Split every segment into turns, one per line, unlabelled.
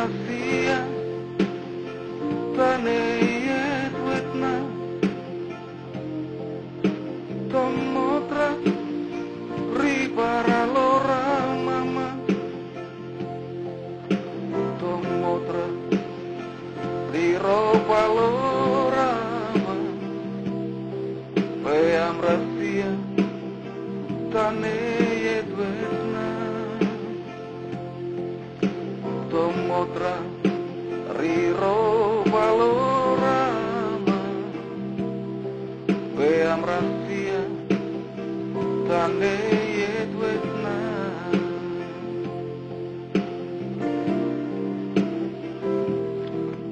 rahasia taneyet wetna tomotra ripara lora mama tomotra riropa lora mama peam rahasia taneyet wetna tomotra riro valorama peam rahasia taneyet wetna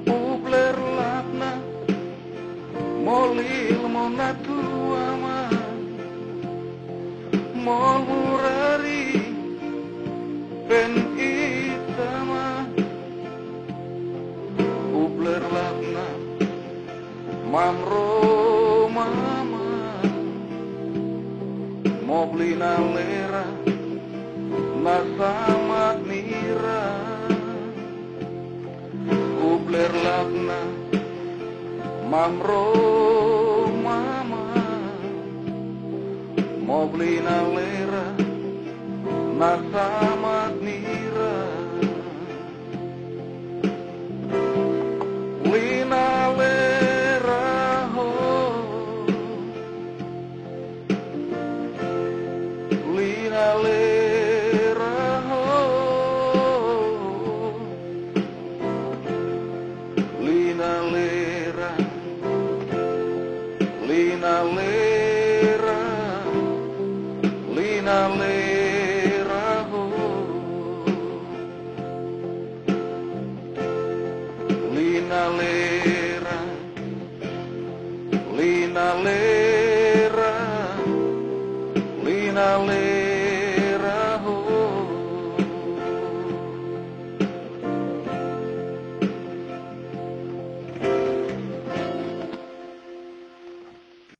upler lapna molil monatuama mol murari pen itama upler lapna mamro mama moblina lera nasama nira upler lapna mamro mama moblina lera nasa